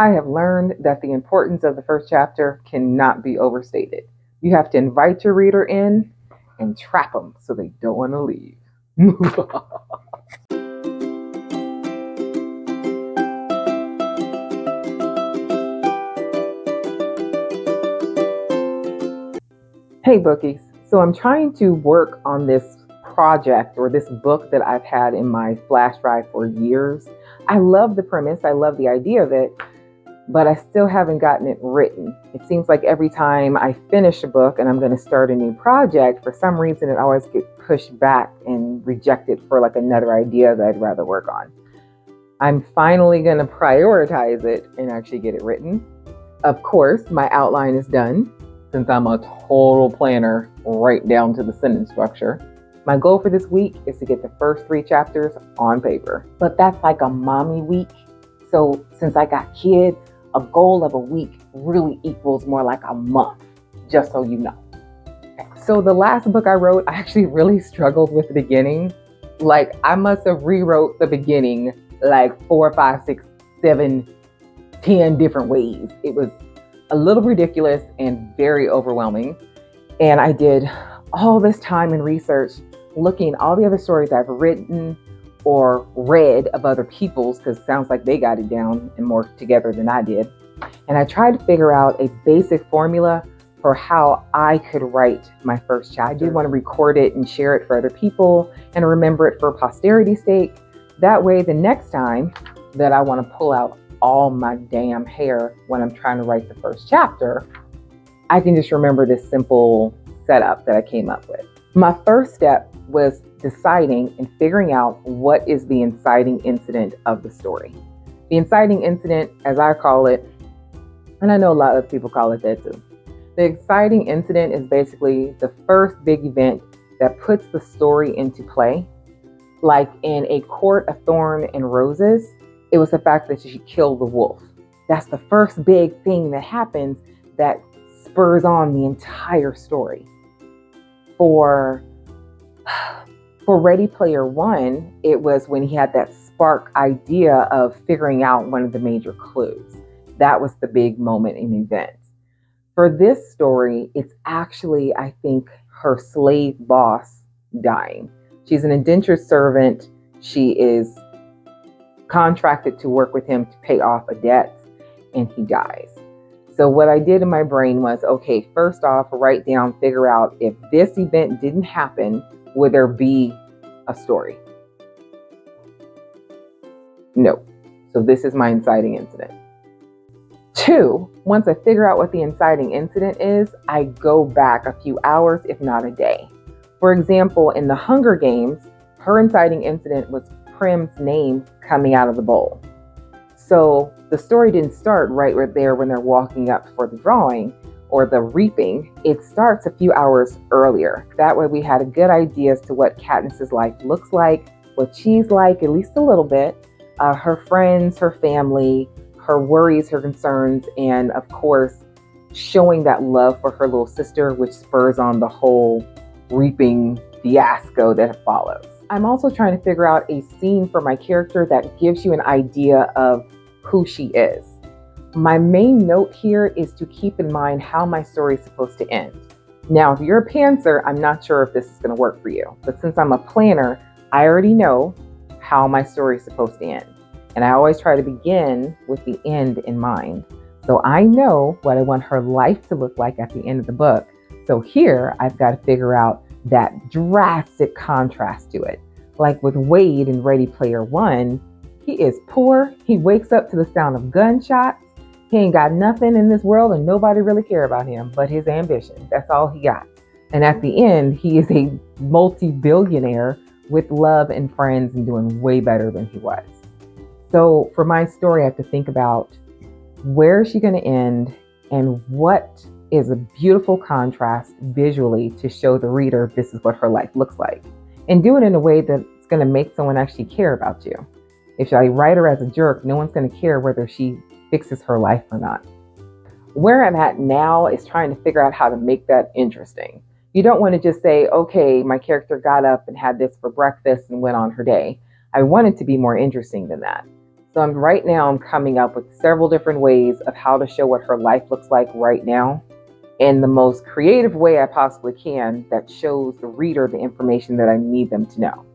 I have learned that the importance of the first chapter cannot be overstated. You have to invite your reader in and trap them so they don't want to leave. Hey, bookies. So I'm trying to work on this project or this book that I've had in my flash drive for years. I love the premise, I love the idea of it, but I still haven't gotten it written. It seems like every time I finish a book and I'm going to start a new project, for some reason it always gets pushed back and rejected for like another idea that I'd rather work on. I'm finally going to prioritize it and actually get it written. Of course, my outline is done since I'm a total planner right down to the sentence structure. My goal for this week is to get the first 3 chapters on paper, but that's like a mommy week. So since I got kids, a goal of a week really equals more like a month, just so you know. So the last book I wrote, I actually really struggled with the beginning. Like I must have rewrote the beginning like 4, 5, 6, 7, 10 different ways. It was a little ridiculous and very overwhelming. And I did all this time and research looking at all the other stories I've written or read of other people's, because it sounds like they got it down and more together than I did. And I tried to figure out a basic formula for how I could write my first chapter. I did want to record it and share it for other people and remember it for posterity's sake. That way, the next time that I want to pull out all my damn hair when I'm trying to write the first chapter, I can just remember this simple setup that I came up with. My first step was deciding and figuring out what is the inciting incident of the story. The inciting incident, as I call it, and I know a lot of people call it that too. The inciting incident is basically the first big event that puts the story into play. Like in A Court of Thorn and Roses, it was the fact that she killed the wolf. That's the first big thing that happens that spurs on the entire story. For Ready Player One, it was when he had that spark idea of figuring out one of the major clues. That was the big moment in events. For this story, it's actually, I think, her slave boss dying. She's an indentured servant. She is contracted to work with him to pay off a debt, and he dies. So what I did in my brain was, okay, first off, write down, figure out if this event didn't happen, would there be a story? No. So this is my inciting incident. 2, once I figure out what the inciting incident is, I go back a few hours, if not a day. For example, in the Hunger Games, her inciting incident was Prim's name coming out of the bowl. So the story didn't start right there when they're walking up for the drawing or the reaping. It starts a few hours earlier. That way we had a good idea as to what Katniss's life looks like, what she's like, at least a little bit, her friends, her family, her worries, her concerns, and of course, showing that love for her little sister, which spurs on the whole reaping fiasco that follows. I'm also trying to figure out a scene for my character that gives you an idea of who she is. My main note here is to keep in mind how my story is supposed to end. Now, if you're a pantser, I'm not sure if this is going to work for you, but since I'm a planner, I already know how my story is supposed to end. And I always try to begin with the end in mind. So I know what I want her life to look like at the end of the book. So here I've got to figure out that drastic contrast to it. Like with Wade in Ready Player One, he is poor. He wakes up to the sound of gunshots. He ain't got nothing in this world and nobody really care about him but his ambition. That's all he got. And at the end, he is a multi-billionaire with love and friends and doing way better than he was. So for my story, I have to think about where is she going to end and what is a beautiful contrast visually to show the reader this is what her life looks like. And do it in a way that's going to make someone actually care about you. If I write her as a jerk, no one's going to care whether she fixes her life or not. Where I'm at now is trying to figure out how to make that interesting. You don't want to just say, okay, my character got up and had this for breakfast and went on her day. I want it to be more interesting than that. So right now I'm coming up with several different ways of how to show what her life looks like right now in the most creative way I possibly can that shows the reader the information that I need them to know.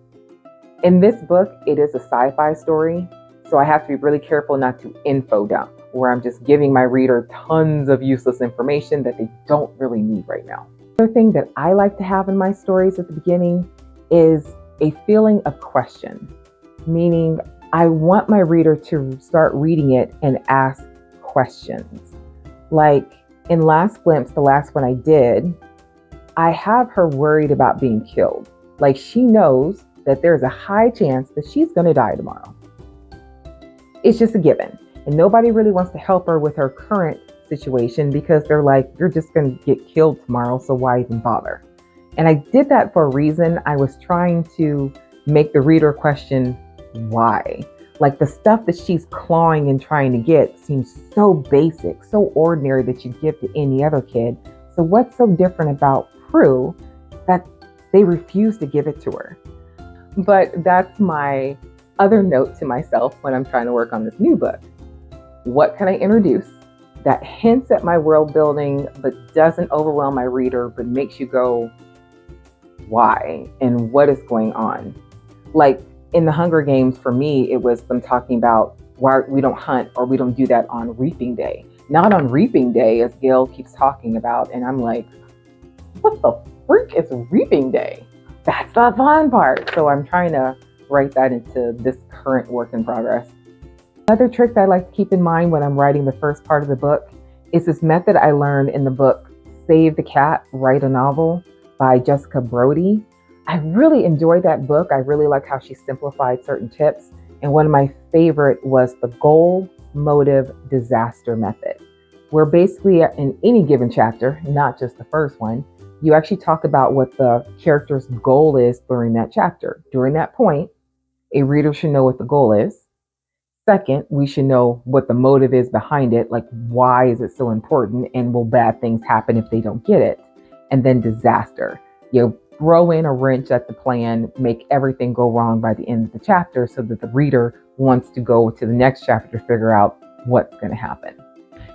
In this book, it is a sci-fi story, so I have to be really careful not to info dump, where I'm just giving my reader tons of useless information that they don't really need right now. Another thing that I like to have in my stories at the beginning is a feeling of question, meaning I want my reader to start reading it and ask questions. Like in Last Glimpse, the last one I did, I have her worried about being killed. Like she knows that there's a high chance that she's going to die tomorrow. It's just a given. And nobody really wants to help her with her current situation because they're like, you're just going to get killed tomorrow, so why even bother? And I did that for a reason. I was trying to make the reader question why. Like the stuff that she's clawing and trying to get seems so basic, so ordinary that you give to any other kid. So what's so different about Prue that they refuse to give it to her? But that's my other note to myself when I'm trying to work on this new book. What can I introduce that hints at my world building, but doesn't overwhelm my reader, but makes you go, why and what is going on? Like in the Hunger Games, for me, it was them talking about why we don't hunt or we don't do that on reaping day. Not on reaping day, as Gail keeps talking about. And I'm like, what the freak is reaping day? That's the fun part. So I'm trying to write that into this current work in progress. Another trick that I like to keep in mind when I'm writing the first part of the book is this method I learned in the book, Save the Cat, Write a Novel by Jessica Brody. I really enjoyed that book. I really like how she simplified certain tips. And one of my favorite was the goal, motive, disaster method, where basically in any given chapter, not just the first one, you actually talk about what the character's goal is during that chapter. During that point, a reader should know what the goal is. Second, we should know what the motive is behind it, like why is it so important and will bad things happen if they don't get it? And then disaster. You throw in a wrench at the plan, make everything go wrong by the end of the chapter so that the reader wants to go to the next chapter to figure out what's going to happen.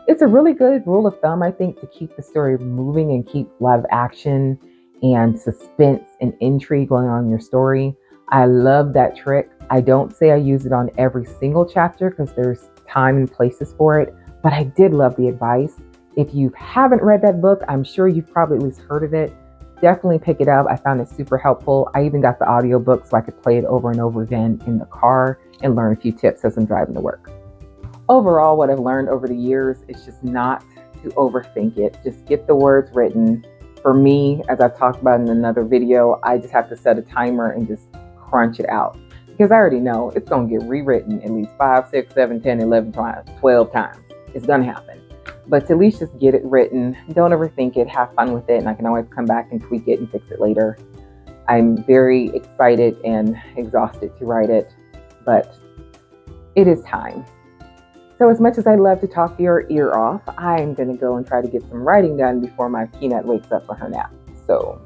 It's a really good rule of thumb, I think, to keep the story moving and keep a lot of action and suspense and intrigue going on in your story. I love that trick. I don't say I use it on every single chapter because there's time and places for it, but I did love the advice. If you haven't read that book, I'm sure you've probably at least heard of it. Definitely pick it up. I found it super helpful. I even got the audiobook so I could play it over and over again in the car and learn a few tips as I'm driving to work. Overall, what I've learned over the years is just not to overthink it. Just get the words written. For me, as I've talked about in another video, I just have to set a timer and just crunch it out. Because I already know it's going to get rewritten at least 5, 6, 7, 10, 11 times, 12 times. It's going to happen. But to at least just get it written. Don't overthink it. Have fun with it. And I can always come back and tweak it and fix it later. I'm very excited and exhausted to write it. But it is time. So as much as I love to talk your ear off, I'm going to go and try to get some writing done before my peanut wakes up for her nap. So